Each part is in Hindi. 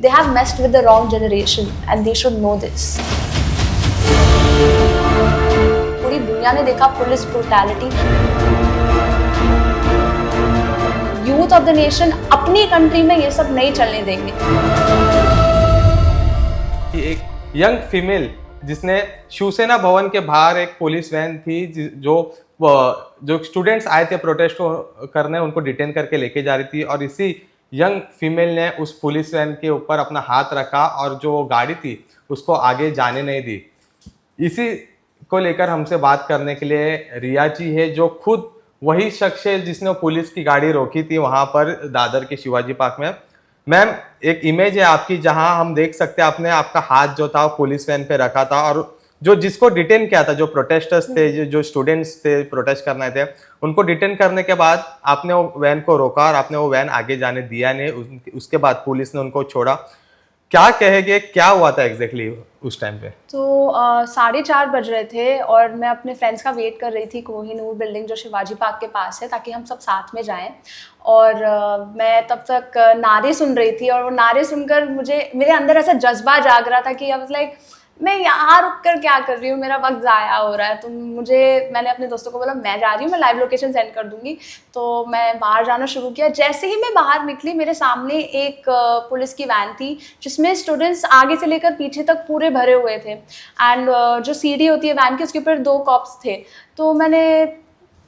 they have messed with the wrong generation and they should know this. पूरी दुनिया ने देखा police brutality. Youth of the nation अपनी कंट्री में ये सब नहीं चलने देंगे। एक यंग फीमेल जिसने शिवसेना भवन के बाहर एक पुलिस वैन थी जो स्टूडेंट्स आए थे प्रोटेस्ट करने, उनको डिटेन करके लेके जा रही थी, और इसी यंग फीमेल ने उस पुलिस वैन के ऊपर अपना हाथ रखा और जो गाड़ी थी उसको आगे जाने नहीं दी। इसी को लेकर हमसे बात करने के लिए रिया जी है, जो खुद वही शख्स है जिसने पुलिस की गाड़ी रोकी थी वहां पर दादर के शिवाजी पार्क में। मैम, एक इमेज है आपकी जहां हम देख सकते हैं आपने आपका हाथ जो था पुलिस वैन पे रखा था, और जो जिसको डिटेन किया था, जो प्रोटेस्टर्स थे, जो स्टूडेंट्स थे प्रोटेस्ट करने थे, उनको डिटेन करने के बाद आपने वो वैन को रोका और आपने वो वैन आगे जाने दिया नहीं। उसके बाद पुलिस ने उनको छोड़ा। क्या कहेंगे, क्या हुआ था एग्जैक्टली उस टाइम पे? तो 4:30 बज रहे थे और मैं अपने फ्रेंड्स का वेट कर रही थी कोहिनूर बिल्डिंग जो शिवाजी पार्क के पास है, ताकि हम सब साथ में जाएं। और मैं तब तक नारे सुन रही थी, और वो नारे सुनकर मेरे अंदर ऐसा जज्बा जाग रहा था कि आई वाज लाइक मैं यहाँ रुक कर क्या कर रही हूँ, मेरा वक्त ज़ाया हो रहा है। तो मैंने अपने दोस्तों को बोला मैं जा रही हूँ, मैं लाइव लोकेशन सेंड कर दूंगी। तो मैं बाहर जाना शुरू किया। जैसे ही मैं बाहर निकली, मेरे सामने एक पुलिस की वैन थी जिसमें स्टूडेंट्स आगे से लेकर पीछे तक पूरे भरे हुए थे, एंड जो सीढ़ी होती है वैन की उसके ऊपर 2 कॉप्स थे। तो मैंने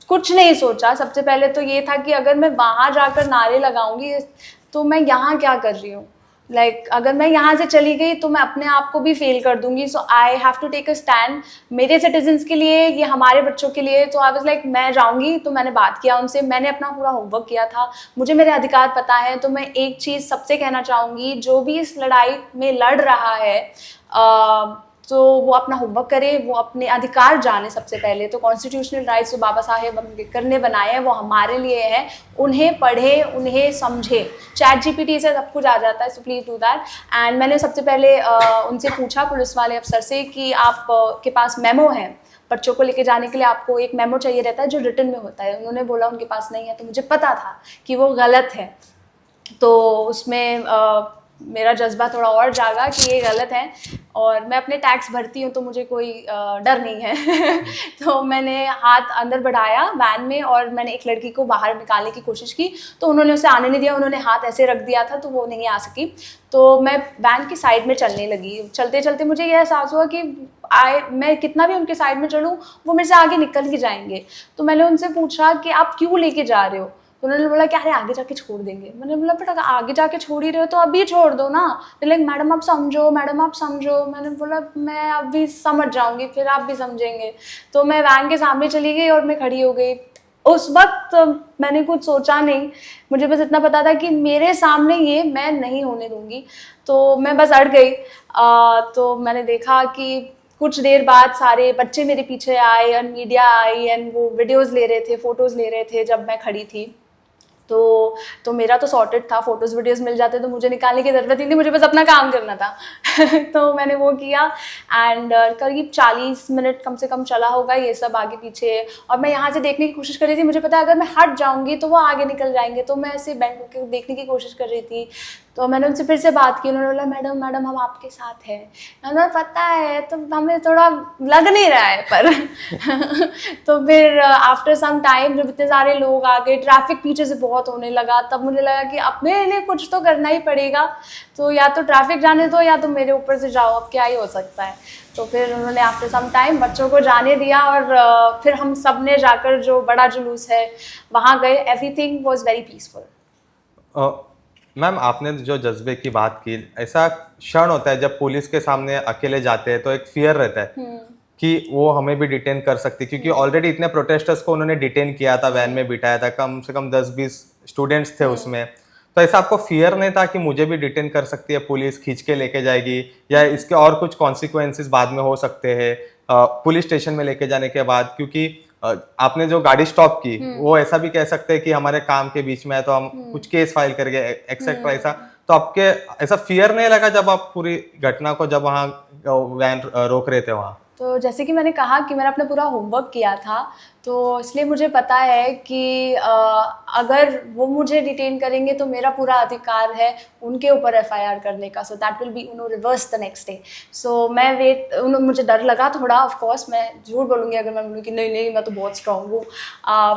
कुछ नहीं सोचा। सबसे पहले तो ये था कि अगर मैं वहाँ जाकर नारे लगाऊंगी तो मैं यहाँ क्या कर रही हूँ, अगर मैं यहाँ से चली गई तो मैं अपने आप को भी फेल कर दूंगी। So I have to take a stand, मेरे सिटीजन्स के लिए, ये हमारे बच्चों के लिए। तो आई वाज लाइक मैं जाऊँगी। तो मैंने बात किया उनसे, मैंने अपना पूरा होमवर्क किया था, मुझे मेरे अधिकार पता है। तो मैं एक चीज़ सबसे कहना चाहूँगी, जो भी इस लड़ाई में लड़ रहा है तो वो अपना होमवर्क करे, वो अपने अधिकार जाने सबसे पहले। तो कॉन्स्टिट्यूशनल राइट्स जो बाबा साहेब अम्बेडकर ने बनाए हैं वो हमारे लिए हैं, उन्हें पढ़े, उन्हें समझे। ChatGPT से सब कुछ आ जाता है, so please do that. And मैंने सबसे पहले उनसे पूछा, पुलिस वाले अफसर से, कि आप के पास मेमो है बच्चों को लेके जाने के लिए, आपको एक मेमो चाहिए रहता है जो रिटन में होता है। उन्होंने बोला उनके पास नहीं है। तो मुझे पता था कि वो गलत है। तो उसमें मेरा जज्बा थोड़ा और जागा कि ये गलत है, और मैं अपने टैक्स भरती हूँ तो मुझे कोई डर नहीं है। तो मैंने हाथ अंदर बढ़ाया वैन में और मैंने एक लड़की को बाहर निकालने की कोशिश की, तो उन्होंने उसे आने नहीं दिया। उन्होंने हाथ ऐसे रख दिया था तो वो नहीं आ सकी। तो मैं वैन की साइड में चलने लगी। चलते चलते मुझे ये एहसास हुआ कि मैं कितना भी उनके साइड में चलूँ वो मेरे से आगे निकल ही जाएंगे। तो मैंने उनसे पूछा कि आप क्यों लेके जा रहे हो? तो उन्होंने बोला कि अरे आगे जाके छोड़ देंगे। मैंने बोला बेटा आगे जाके छोड़ ही रहे हो तो अभी छोड़ दो ना। लाइक मैडम आप समझो, मैडम आप समझो। मैंने बोला मैं अभी समझ जाऊंगी, फिर आप भी समझेंगे। तो मैं वैन के सामने चली गई और मैं खड़ी हो गई। उस वक्त मैंने कुछ सोचा नहीं, मुझे बस इतना पता था कि मेरे सामने ये मैं नहीं होने दूंगी। तो मैं बस अड़ गई। तो मैंने देखा कि कुछ देर बाद सारे बच्चे मेरे पीछे आए और मीडिया आई, एंड वो वीडियोज़ ले रहे थे, फ़ोटोज़ ले रहे थे जब मैं खड़ी थी। तो मेरा तो सॉर्टेड था, फोटोज़ वीडियोज़ मिल जाते तो मुझे निकालने की ज़रूरत ही नहीं, मुझे बस अपना काम करना था। तो मैंने वो किया, एंड करीब 40 मिनट कम से कम चला होगा ये सब आगे पीछे। और मैं यहाँ से देखने की कोशिश कर रही थी, मुझे पता है अगर मैं हट जाऊँगी तो वो आगे निकल जाएंगे। तो मैं ऐसे बैंड होकर देखने की कोशिश कर रही थी। तो मैंने उनसे फिर से बात की। उन्होंने बोला मैडम हम आपके साथ हैं। उन्होंने पता है, तो हमें थोड़ा लग नहीं रहा है पर। तो फिर आफ्टर सम टाइम जब इतने सारे लोग आ गए, ट्रैफिक पीछे से बहुत होने लगा, तब मुझे लगा कि अब मेरे लिए कुछ तो करना ही पड़ेगा। तो या तो ट्रैफिक जाने दो या तो मेरे ऊपर से जाओ, अब क्या ही हो सकता है। तो फिर उन्होंने आफ्टर सम टाइम बच्चों को जाने दिया, और फिर हम सब ने जाकर जो बड़ा जुलूस है वहाँ गए। Everything was very peaceful. Ma'am, आपने जो जज्बे की बात की, ऐसा क्षण होता है जब पुलिस के सामने अकेले जाते हैं तो एक फियर रहता है कि वो हमें भी डिटेन कर सकती, क्योंकि ऑलरेडी इतने प्रोटेस्टर्स को उन्होंने डिटेन किया था, वैन में बिठाया था, कम से कम 10-20 स्टूडेंट्स थे उसमें। तो ऐसा आपको फियर नहीं था कि मुझे भी डिटेन कर सकती है पुलिस, खींच के लेके जाएगी, या इसके और कुछ कॉन्सिक्वेंसेस बाद में हो सकते हैं पुलिस स्टेशन में लेके जाने के बाद? क्योंकि आपने जो गाड़ी स्टॉप की वो ऐसा भी कह सकते हैं कि हमारे काम के बीच में है तो हम कुछ केस फाइल करके एक्सेट्रा ऐसा। तो आपके ऐसा फियर नहीं लगा जब आप पूरी घटना को, जब वहाँ वैन रोक रहे थे वहाँ? तो जैसे कि मैंने कहा कि मैंने अपना पूरा होमवर्क किया था, तो इसलिए मुझे पता है कि अगर वो मुझे डिटेन करेंगे तो मेरा पूरा अधिकार है उनके ऊपर एफआईआर करने का, so that will be reverse the next day. So मैं मुझे डर लगा थोड़ा, ऑफ कोर्स मैं झूठ बोलूँगी अगर मैं बोलूँ कि नहीं नहीं मैं तो बहुत स्ट्रांग हूँ,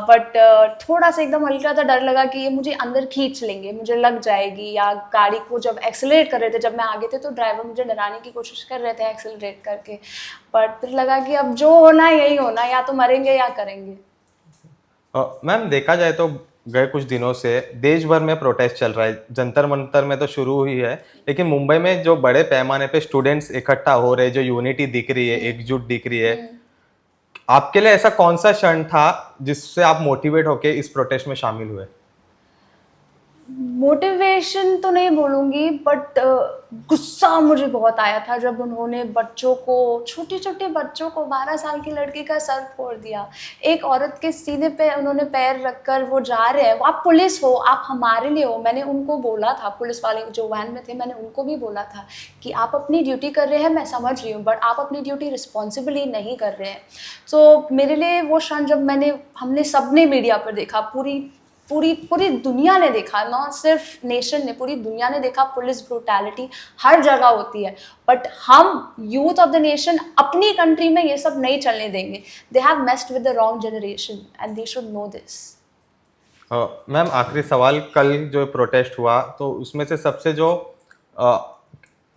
बट थोड़ा सा एकदम हल्का सा डर लगा कि ये मुझे अंदर खींच लेंगे, मुझे लग जाएगी, या गाड़ी को जब एक्सेलरेट कर रहे थे, जब मैं आगे थे तो ड्राइवर मुझे डराने की कोशिश कर रहे थे एक्सेलरेट करके, बट फिर लगा कि अब जो होना है यही होना, या तो मरेंगे या करेंगे। मैम देखा जाए तो गए कुछ दिनों से देश भर में प्रोटेस्ट चल रहा है, जंतर मंतर में तो शुरू हुई है, लेकिन मुंबई में जो बड़े पैमाने पे स्टूडेंट्स इकट्ठा हो रहे, जो यूनिटी दिख रही है, एकजुट दिख रही है, आपके लिए ऐसा कौन सा क्षण था जिससे आप मोटिवेट होके इस प्रोटेस्ट में शामिल हुए? मोटिवेशन तो नहीं बोलूँगी, बट गुस्सा मुझे बहुत आया था जब उन्होंने बच्चों को, छोटे छोटे बच्चों को, 12 साल की लड़की का सर फोड़ दिया, एक औरत के सीने पे उन्होंने पैर रखकर वो जा रहे हैं, आप पुलिस हो, आप हमारे लिए हो। मैंने उनको बोला था, पुलिस वाले जो वैन में थे, मैंने उनको भी बोला था कि आप अपनी ड्यूटी कर रहे हैं, मैं समझ रही हूँ, बट आप अपनी ड्यूटी रिस्पॉन्सिबली नहीं कर रहे हैं। सो मेरे लिए वो क्षण जब हमने सबने मीडिया पर देखा, पूरी दुनिया ने देखा, ना सिर्फ नेशन ने, पूरी दुनिया ने देखा, पुलिस ब्रूटैलिटी हर जगह होती है, बट हम यूथ ऑफ द नेशन अपनी कंट्री में ये सब नहीं चलने देंगे। They have messed with the wrong generation and they should know this. Ma'am आखिरी सवाल, कल जो प्रोटेस्ट हुआ तो उसमें से सबसे जो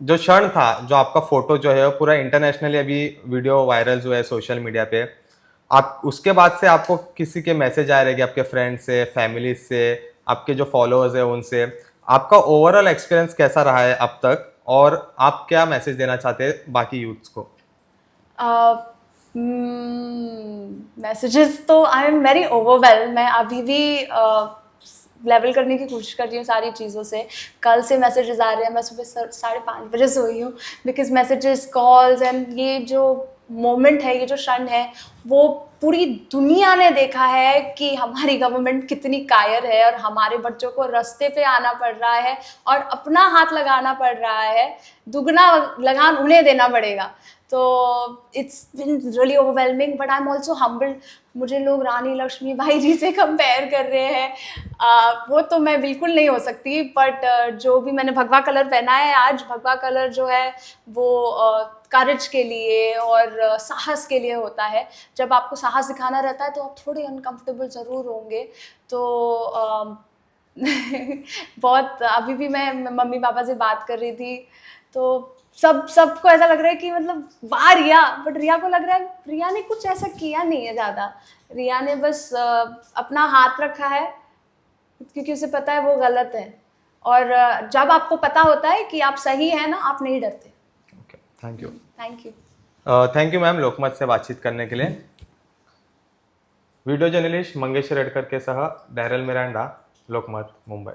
क्षण था, जो आपका फोटो जो है वो पूरा इंटरनेशनली अभी वीडियो वायरल हुआ है सोशल मीडिया पे, आप उसके बाद से आपको किसी के मैसेज आ रहे हैं आपके फ्रेंड से, फैमिली से, आपके जो फॉलोअर्स है उनसे, आपका ओवरऑल एक्सपीरियंस कैसा रहा है अब तक, और आप क्या मैसेज देना चाहते हैं बाकी यूथ्स को? मैसेजेस तो आई एम वेरी ओवरवेल्म, मैं अभी भी लेवल करने की कोशिश कर रही हूँ सारी चीज़ों से। कल से मैसेजेस आ रहे हैं, मैं सुबह 5:30 बजे सोई हूँ, बिकॉज मैसेजेस, कॉल्स एंड ये जो मोमेंट है, ये जो क्षण है, वो पूरी दुनिया ने देखा है कि हमारी गवर्नमेंट कितनी कायर है, और हमारे बच्चों को रास्ते पे आना पड़ रहा है और अपना हाथ लगाना पड़ रहा है, दुगना लगान उन्हें देना पड़ेगा। तो it's been really overwhelming, but I am also humbled. मुझे लोग रानी लक्ष्मीबाई जी से कंपेयर कर रहे हैं, वो तो मैं बिल्कुल नहीं हो सकती, बट जो भी मैंने भगवा कलर पहना है आज, भगवा कलर जो है वो करेज के लिए और साहस के लिए होता है। जब आपको साहस दिखाना रहता है तो आप थोड़े अनकंफर्टेबल ज़रूर होंगे। तो बहुत अभी भी मैं मम्मी पापा से बात कर रही थी, तो सबको ऐसा लग रहा है कि मतलब वाह रिया, बट रिया को लग रहा है रिया ने कुछ ऐसा किया नहीं है ज़्यादा, रिया ने बस अपना हाथ रखा है क्योंकि उसे पता है वो गलत है, और जब आपको पता होता है कि आप सही हैं ना, आप नहीं डरते। Okay, thank you. Thank you. Thank you ma'am Lokmat से बातचीत करने के लिए। व्हिडिओ जर्नलिस्ट मंगेश रेडकर के सह डॅरेल मिरांडा, लोकमत, मुंबई।